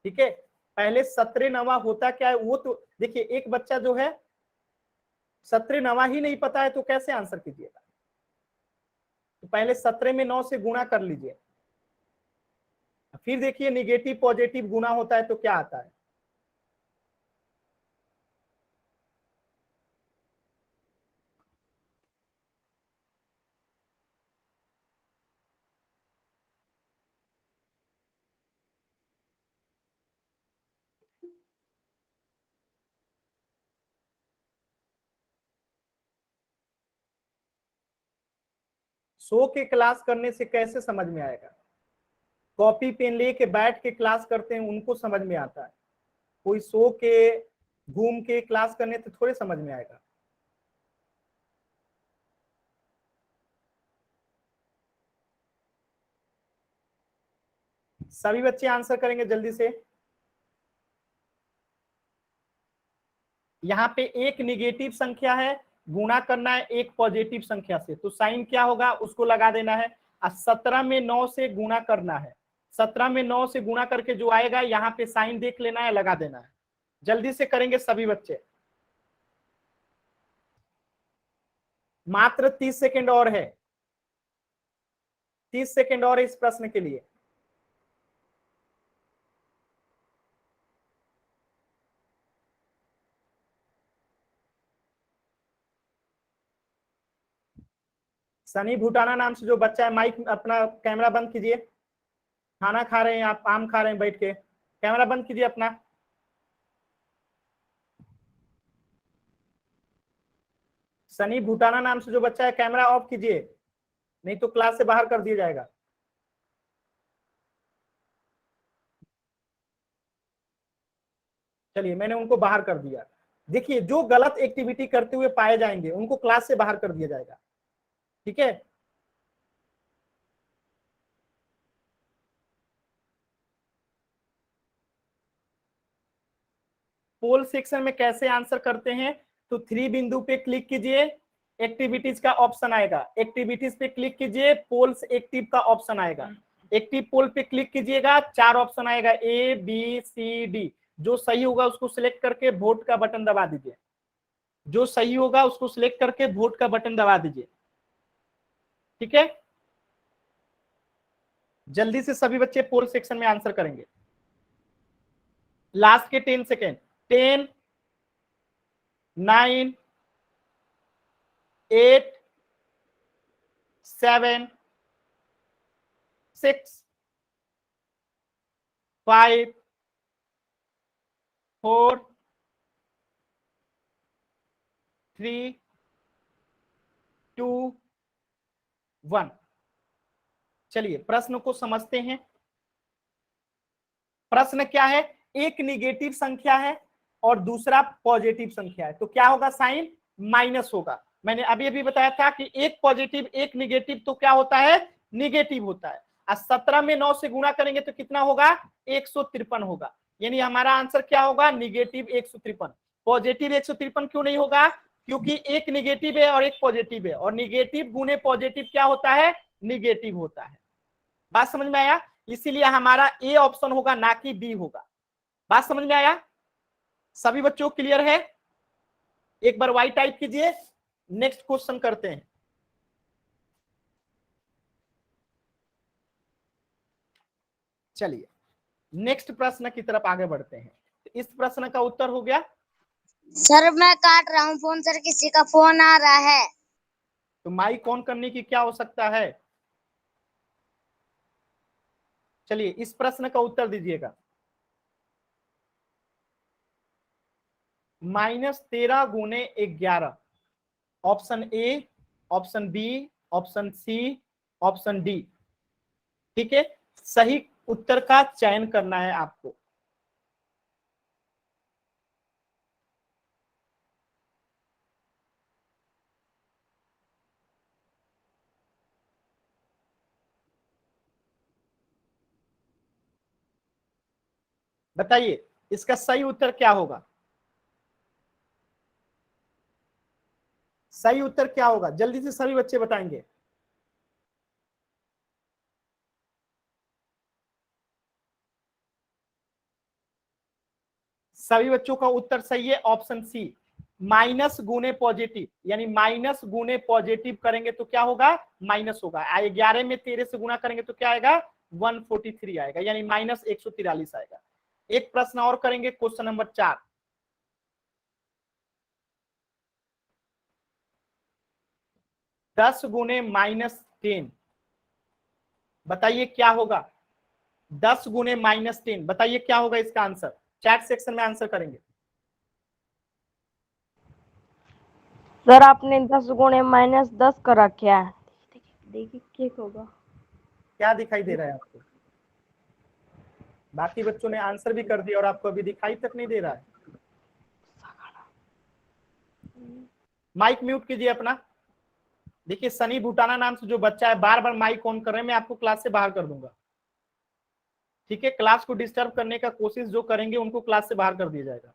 ठीक है, पहले 17 9 होता क्या है वो तो देखिए। एक बच्चा जो है 17 9 ही नहीं पता है तो कैसे आंसर कीजिएगा। तो पहले 17 में 9 से गुणा कर लीजिए, फिर देखिए निगेटिव पॉजिटिव गुना होता है तो क्या आता है? सो के क्लास करने से कैसे समझ में आएगा? कॉपी पेन लेके बैठ के क्लास करते हैं उनको समझ में आता है, कोई सो के घूम के क्लास करने से थोड़े समझ में आएगा। सभी बच्चे आंसर करेंगे जल्दी से। यहाँ पे एक निगेटिव संख्या है, गुणा करना है एक पॉजिटिव संख्या से, तो साइन क्या होगा उसको लगा देना है। 17 में 9 से गुणा करना है, 17 में 9 से गुणा करके जो आएगा यहाँ पे साइन देख लेना है, लगा देना है। जल्दी से करेंगे सभी बच्चे, मात्र 30 सेकेंड और है, 30 सेकेंड और है इस प्रश्न के लिए। सनी भूटाना नाम से जो बच्चा है, माइक अपना कैमरा बंद कीजिए। खाना खा रहे हैं आप, आम खा रहे हैं बैठ के, कैमरा बंद कीजिए अपना। सनी भूटाना नाम से जो बच्चा है कैमरा ऑफ कीजिए, नहीं तो क्लास से बाहर कर दिया जाएगा। चलिए मैंने उनको बाहर कर दिया। देखिए जो गलत एक्टिविटी करते हुए पाए जाएंगे उनको क्लास से बाहर कर दिया जाएगा, ठीक है? पोल सेक्शन में कैसे आंसर करते हैं? तो 3 बिंदु पे क्लिक कीजिए, एक्टिविटीज का ऑप्शन आएगा, एक्टिविटीज पे क्लिक कीजिए, पोल्स एक्टिव का ऑप्शन आएगा, एक्टिव पोल पे क्लिक कीजिएगा, 4 ऑप्शन आएगा A B C D। जो सही होगा उसको सिलेक्ट करके वोट का बटन दबा दीजिए, जो सही होगा उसको सिलेक्ट करके वोट का बटन दबा दीजिए, ठीक है? जल्दी से सभी बच्चे पोल सेक्शन में आंसर करेंगे। लास्ट के 10 सेकेंड, 10 9 8 7 6 5 4 3 2 1। चलिए प्रश्न को समझते हैं। प्रश्न क्या है? एक निगेटिव संख्या है और दूसरा पॉजिटिव संख्या है, तो क्या होगा? साइन माइनस होगा। मैंने अभी अभी बताया था कि एक पॉजिटिव एक निगेटिव तो क्या होता है? निगेटिव होता है। 17 में 9 से गुणा करेंगे तो कितना होगा? 153 होगा। यानी हमारा आंसर क्या होगा? निगेटिव 153। पॉजिटिव 153 क्यों नहीं होगा? क्योंकि एक निगेटिव है और एक पॉजिटिव है, और निगेटिव गुने पॉजिटिव क्या होता है? निगेटिव होता है। बात समझ में आया? इसीलिए हमारा ए ऑप्शन होगा, ना कि बी होगा। बात समझ में आया? सभी बच्चों क्लियर है? एक बार वाई टाइप कीजिए, नेक्स्ट क्वेश्चन करते हैं। चलिए नेक्स्ट प्रश्न की तरफ आगे बढ़ते हैं। इस प्रश्न का उत्तर हो गया। सर मैं काट रहा हूँ फोन, सर किसी का फोन आ रहा है। तो माइक ऑन करने की क्या आवश्यकता है? चलिए इस प्रश्न का उत्तर दीजिएगा। -13 गुने 11, option A, option B, option C, option D, ठीक है? सही उत्तर का चयन करना है आपको। बताइए इसका सही उत्तर क्या होगा? सही उत्तर क्या होगा? जल्दी से सभी बच्चे बताएंगे। सभी बच्चों का उत्तर सही है, ऑप्शन सी, माइनस गुने पॉजिटिव। यानी माइनस गुने पॉजिटिव करेंगे तो क्या होगा? माइनस होगा। 11 में 13 से गुणा करेंगे तो क्या आएगा? 143 आएगा, यानी -143 आएगा। एक प्रश्न और करेंगे, क्वेश्चन नंबर 4। दस गुने -10, बताइए क्या होगा। 10 गुने -10, बताइए क्या होगा इसका आंसर। चैट सेक्शन में आंसर करेंगे। सर आपने 10 गुणे -10 कर रखा है। देखिए क्या होगा। क्या दिखाई दे रहा है आपको? बाकी बच्चों ने आंसर भी कर दिया और आपको अभी दिखाई तक नहीं दे रहा है। माइक म्यूट कीजिए अपना। देखिए सनी भूटाना नाम से जो बच्चा है बार बार माइक ऑन कर रहे हैं, मैं आपको क्लास से बाहर कर दूंगा। ठीक है, क्लास को डिस्टर्ब करने का कोशिश जो करेंगे उनको क्लास से बाहर कर दिया जाएगा।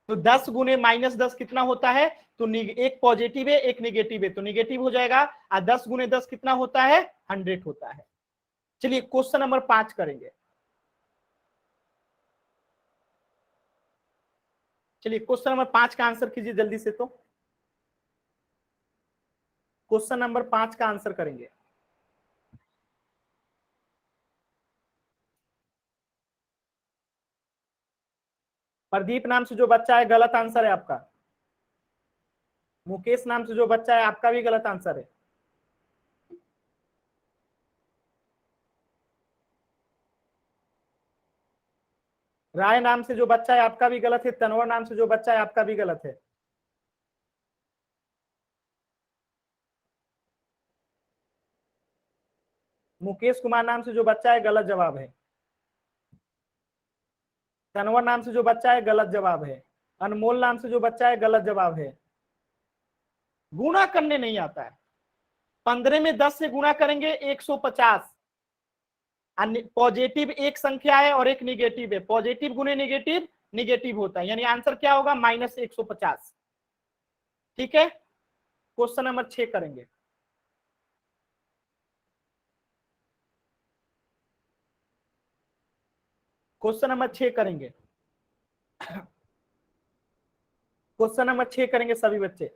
तो 10 गुने -10 कितना होता है? तो एक पॉजिटिव है एक निगेटिव है, तो निगेटिव हो जाएगा। और 10 गुने 10 कितना होता है? 100 होता है। चलिए क्वेश्चन नंबर 5 करेंगे। चलिए क्वेश्चन नंबर 5 का आंसर कीजिए जल्दी से। तो क्वेश्चन नंबर 5 का आंसर करेंगे। प्रदीप नाम से जो बच्चा है गलत आंसर है आपका। मुकेश नाम से जो बच्चा है आपका भी गलत आंसर है। राय नाम से जो बच्चा है आपका भी गलत है। तनवर नाम से जो बच्चा है आपका भी गलत है। मुकेश कुमार नाम से जो बच्चा है गलत जवाब है। तनवर नाम से जो बच्चा है गलत जवाब है। अनमोल नाम से जो बच्चा है गलत जवाब है। गुणा करने नहीं आता है। 15 में 10 से गुणा करेंगे 150। पॉजिटिव एक संख्या है और एक निगेटिव है। पॉजिटिव गुने निगेटिव निगेटिव होता है, यानी आंसर क्या होगा? -150। ठीक है, क्वेश्चन नंबर 6 करेंगे। क्वेश्चन नंबर 6 करेंगे। क्वेश्चन नंबर 6 करेंगे सभी बच्चे।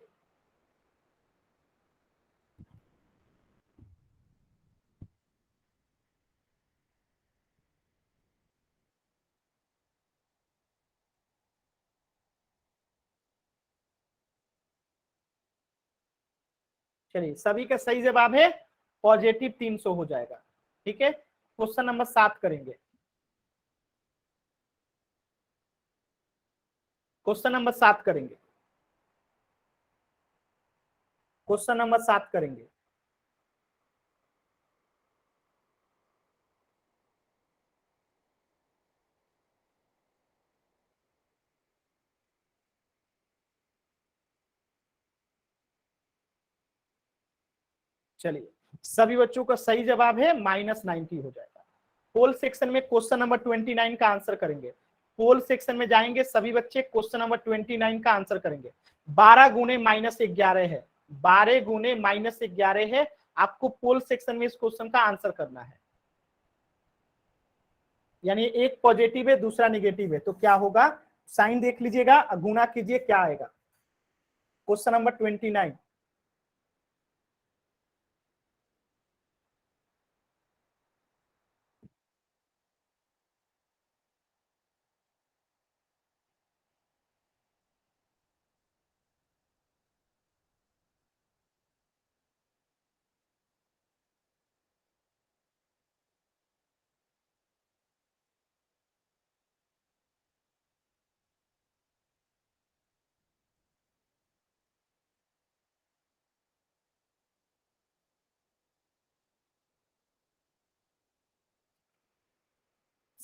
चलिए सभी का सही जवाब है पॉजिटिव 300 हो जाएगा। ठीक है, क्वेश्चन नंबर 7 करेंगे। क्वेश्चन नंबर 7 करेंगे। क्वेश्चन नंबर 7 करेंगे। चलिए सभी बच्चों का सही जवाब है -90 हो जाएगा। पोल सेक्शन में क्वेश्चन नंबर 29 का आंसर करेंगे। पोल सेक्शन में जाएंगे सभी बच्चे, क्वेश्चन नंबर 29 का आंसर करेंगे। 12 गुने -11 है। 12 गुने -11 है। आपको पोल सेक्शन में इस क्वेश्चन का आंसर करना है। यानी एक पॉजिटिव है दूसरा निगेटिव है, तो क्या होगा? साइन देख लीजिएगा, गुना कीजिए क्या आएगा। Question number 29।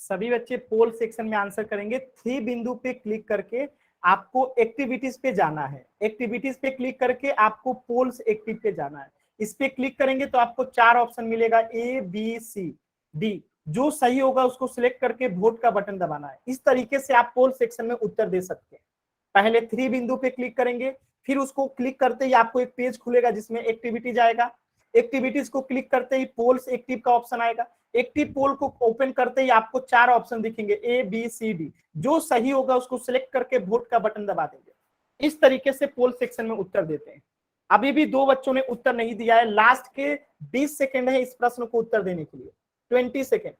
सभी बच्चे पोल सेक्शन में आंसर करेंगे। 3 बिंदु पे क्लिक करके आपको एक्टिविटीज पे जाना है। एक्टिविटीज पे क्लिक करके आपको पोल्स एक्टिव पे जाना है। इस पे क्लिक करेंगे तो आपको 4 ऑप्शन मिलेगा, ABCD। जो सही होगा उसको सिलेक्ट करके वोट का बटन दबाना है। इस तरीके से आप पोल सेक्शन में उत्तर दे सकते हैं। पहले 3 बिंदु पे क्लिक करेंगे, फिर उसको क्लिक करते ही आपको एक पेज खुलेगा जिसमें एक्टिविटीज आएगा। एक्टिविटीज को क्लिक करते ही पोल्स एक्टिव का ऑप्शन आएगा। एक्टिव पोल को ओपन करते ही आपको 4 ऑप्शन दिखेंगे, ABCD। जो सही होगा उसको सिलेक्ट करके वोट का बटन दबा देंगे। इस तरीके से पोल सेक्शन में उत्तर देते हैं। अभी भी 2 बच्चों ने उत्तर नहीं दिया है। लास्ट के 20 सेकंड है इस प्रश्न को उत्तर देने के लिए, 20 सेकंड।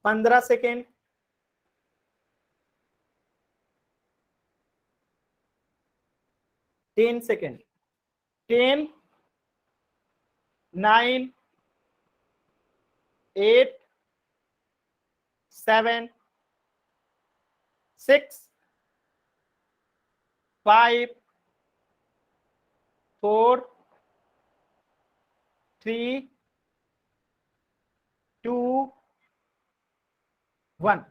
पंद्रह सेकेंड, 10 सेकेंड, 10, 9, 8, 7, 6, 5, 4, 3, 2, 1।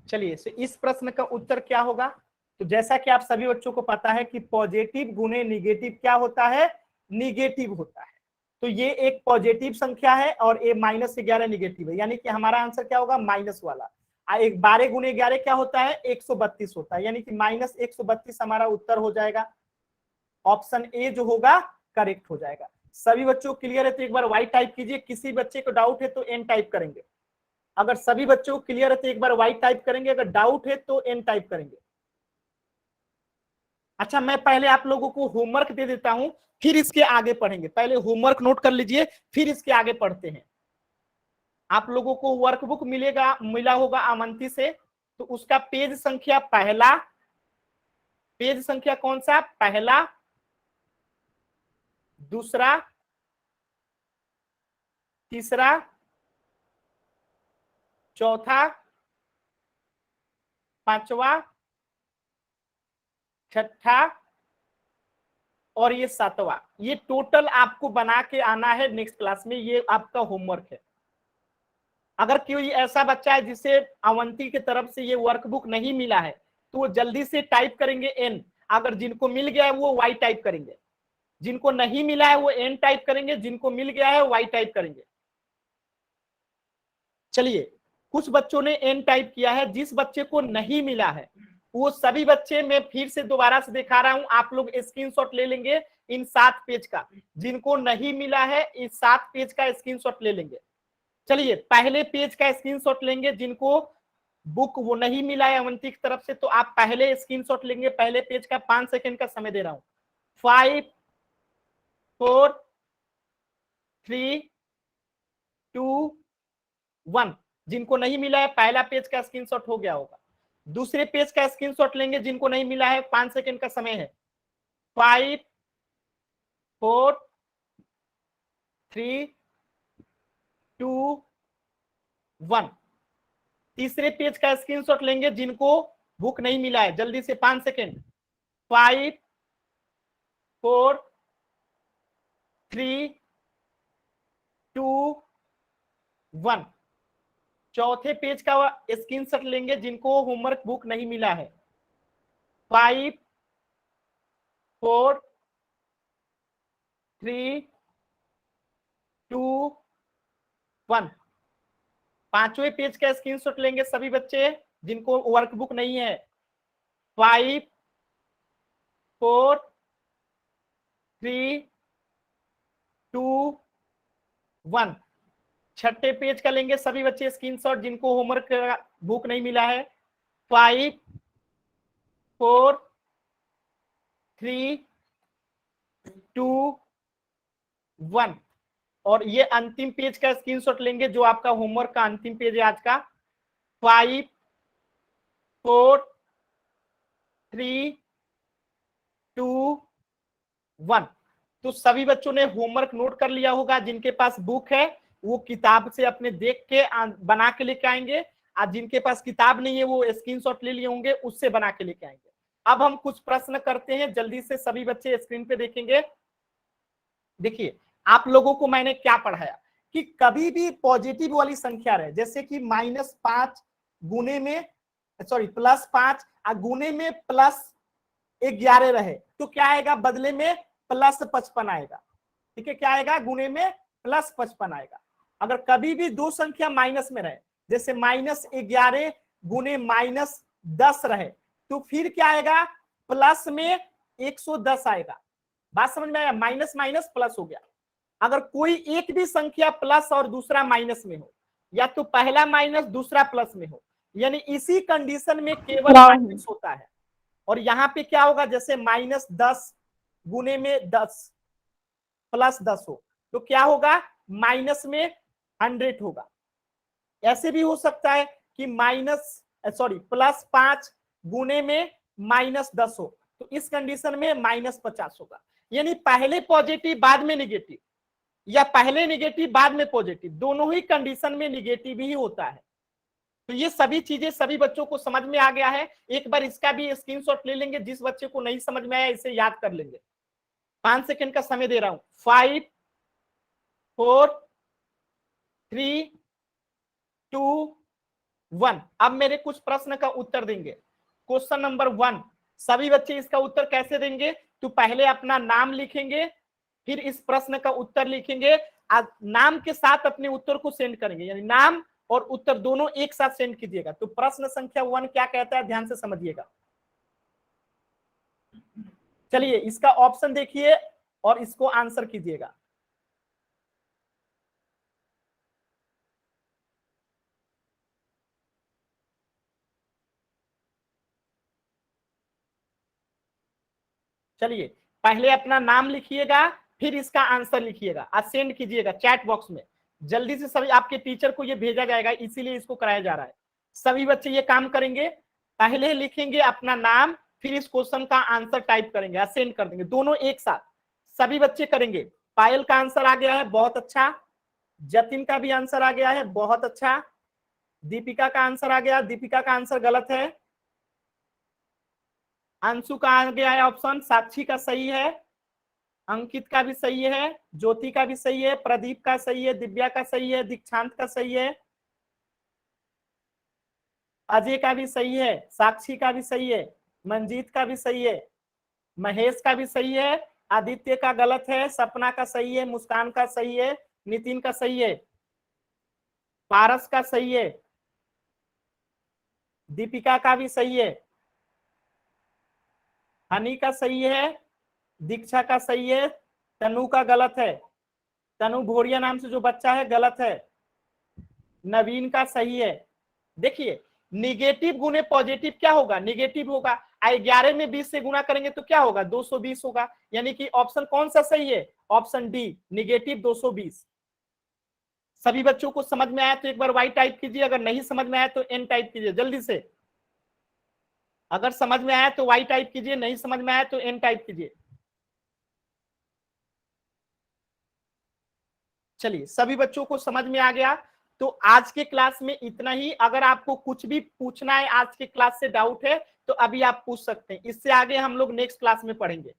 चलिए, तो इस प्रश्न का उत्तर क्या होगा? तो जैसा कि आप सभी बच्चों को पता है कि पॉजिटिव गुने निगेटिव क्या होता है? निगेटिव होता है। तो ये एक पॉजिटिव संख्या है और ये -11 निगेटिव है, यानी कि हमारा आंसर क्या होगा? माइनस वाला। 12 गुने 11 क्या होता है? 132 होता है, यानी कि -132 हमारा उत्तर हो जाएगा। ऑप्शन ए जो होगा करेक्ट हो जाएगा। सभी बच्चों क्लियर है तो एक बार वाई टाइप कीजिए। किसी बच्चे को डाउट है तो एन टाइप करेंगे। अगर सभी बच्चों को क्लियर है तो एक बार वाई टाइप करेंगे, अगर डाउट है तो एन टाइप करेंगे। अच्छा, मैं पहले आप लोगों को होमवर्क दे देता हूं, फिर इसके आगे पढ़ेंगे। पहले होमवर्क नोट कर लीजिए, फिर इसके आगे पढ़ते हैं। आप लोगों को वर्कबुक मिला होगा अवंती से, तो उसका पेज संख्या पहला, पेज संख्या कौन सा? पहला, दूसरा, तीसरा, चौथा, पांचवा, छठा और ये सातवां। ये टोटल आपको बना के आना है नेक्स्ट क्लास में। ये आपका होमवर्क है। अगर कोई ऐसा बच्चा है जिसे अवंती की तरफ से ये वर्कबुक नहीं मिला है तो वो जल्दी से टाइप करेंगे एन। अगर जिनको मिल गया है वो वाई टाइप करेंगे, जिनको नहीं मिला है वो एन टाइप करेंगे, जिनको मिल गया है वाई टाइप करेंगे। चलिए, कुछ बच्चों ने एन टाइप किया है। जिस बच्चे को नहीं मिला है वो सभी बच्चे, मैं फिर से दोबारा से दिखा रहा हूं, आप लोग स्क्रीनशॉट ले लेंगे इन 7 पेज का। जिनको नहीं मिला है इस 7 पेज का स्क्रीनशॉट ले लेंगे। चलिए, पहले पेज का स्क्रीनशॉट लेंगे। जिनको बुक वो नहीं मिला है अवंती की तरफ से तो आप पहले स्क्रीनशॉट लेंगे। पहले पेज का 5 सेकंड का समय दे रहा हूं। 5, 4, 3, 2, 1। जिनको नहीं मिला है पहला पेज का स्क्रीनशॉट हो गया होगा। दूसरे पेज का स्क्रीनशॉट लेंगे। जिनको नहीं मिला है 5 सेकंड का समय है। 5, 4, 3, 2, 1। तीसरे पेज का स्क्रीनशॉट लेंगे। जिनको बुक नहीं मिला है जल्दी से 5 सेकंड। 5, 4, 3, 2, 1। चौथे पेज का स्क्रीनशॉट लेंगे। जिनको होमवर्क बुक नहीं मिला है। 5, 4, 3, 2, 1। पांचवें पेज का स्क्रीनशॉट लेंगे सभी बच्चे जिनको वर्कबुक नहीं है। 5, 4, 3, 2, 1। छठे पेज का लेंगे सभी बच्चे स्क्रीनशॉट जिनको होमवर्क बुक नहीं मिला है। 5, 4, 3, 2, 1। और ये अंतिम पेज का स्क्रीनशॉट लेंगे जो आपका होमवर्क का अंतिम पेज है आज का। 5, 4, 3, 2, 1। तो सभी बच्चों ने होमवर्क नोट कर लिया होगा। जिनके पास बुक है वो किताब से अपने देख के बना के लेके आएंगे, और जिनके पास किताब नहीं है वो स्क्रीनशॉट ले लिए होंगे, उससे बना के लेके आएंगे। अब हम कुछ प्रश्न करते हैं, जल्दी से सभी बच्चे स्क्रीन पे देखेंगे। देखिए, आप लोगों को मैंने क्या पढ़ाया कि कभी भी पॉजिटिव वाली संख्या रहे, जैसे कि -5 गुने में, सॉरी +5 गुने में +11 रहे तो क्या आएगा? बदले में +55 आएगा। ठीक है, क्या आएगा? गुने में +55 आएगा। अगर कभी भी दो संख्या माइनस में रहे, जैसे -11 गुने -10 रहे तो फिर क्या आएगा? प्लस में 110 आएगा। बात समझ में आया? माइनस माइनस प्लस हो गया। अगर कोई एक भी संख्या प्लस और दूसरा माइनस में हो, या तो पहला माइनस दूसरा प्लस में हो, यानी इसी कंडीशन में केवल राउंड। माइनस होता है। और यहाँ पे क्या होगा, जैसे -10 गुने में 10 प्लस 10 हो तो क्या होगा, माइनस में 100 होगा। ऐसे भी हो सकता है कि +5 गुने में -10 हो तो इस कंडीशन में -50 होगा। यानी पहले पॉजिटिव बाद में निगेटिव, या पहले निगेटिव बाद में पॉजिटिव, दोनों ही कंडीशन में निगेटिव ही होता है। तो ये सभी चीजें सभी बच्चों को समझ में आ गया है। एक बार इसका भी स्क्रीनशॉट ले लेंगे, जिस बच्चे को नहीं समझ में आया इसे याद कर लेंगे। 5 सेकंड का समय दे रहा हूं। 5 4 3 2 1। अब मेरे कुछ प्रश्न का उत्तर देंगे। क्वेश्चन नंबर 1, सभी बच्चे इसका उत्तर कैसे देंगे, तो पहले अपना नाम लिखेंगे, फिर इस प्रश्न का उत्तर लिखेंगे, नाम के साथ अपने उत्तर को सेंड करेंगे, यानी नाम और उत्तर दोनों एक साथ सेंड कीजिएगा। तो प्रश्न संख्या 1 क्या कहता है, ध्यान से समझिएगा। चलिए इसका ऑप्शन देखिए और इसको आंसर कीजिएगा। चलिए पहले अपना नाम लिखिएगा, फिर इसका आंसर लिखिएगा और सेंड कीजिएगा चैट बॉक्स में। जल्दी से सभी आपके टीचर को ये भेजा जाएगा, इसीलिए इसको कराया जा रहा है। सभी बच्चे ये काम करेंगे, पहले लिखेंगे अपना नाम, फिर इस क्वेश्चन का आंसर टाइप करेंगे और सेंड कर देंगे, दोनों एक साथ सभी बच्चे करेंगे। पायल का आंसर आ गया है, बहुत अच्छा। जतिन का भी आंसर आ गया है, बहुत अच्छा। दीपिका का आंसर आ गया, दीपिका का आंसर गलत है। अंशु का आ गया है ऑप्शन, साक्षी का सही है, अंकित का भी सही है, ज्योति का भी सही है, प्रदीप का सही है, दिव्या का सही है, दीक्षांत का सही है, अजय का भी सही है, साक्षी का भी सही है, मंजीत का भी सही है, महेश का भी सही है, आदित्य का गलत है, सपना का सही है, मुस्कान का सही है, नितिन का सही है, पारस का सही है, दीपिका का भी सही है, हनी का सही है, दीक्षा का सही है, तनु का गलत है, तनु भोरिया नाम से जो बच्चा है गलत है, नवीन का सही है। देखिए निगेटिव गुने पॉजिटिव क्या होगा, निगेटिव होगा। 11 में 20 से गुना करेंगे तो क्या होगा, 220 होगा। यानी कि ऑप्शन कौन सा सही है, ऑप्शन डी निगेटिव 220। सभी बच्चों को समझ में आया तो एक बार वाई टाइप कीजिए, अगर नहीं समझ में आया तो एन टाइप कीजिए जल्दी से। अगर समझ में आया तो वाई टाइप कीजिए, नहीं समझ में आया तो एन टाइप कीजिए। चलिए सभी बच्चों को समझ में आ गया। तो आज के क्लास में इतना ही। अगर आपको कुछ भी पूछना है आज के क्लास से, डाउट है तो अभी आप पूछ सकते हैं। इससे आगे हम लोग नेक्स्ट क्लास में पढ़ेंगे।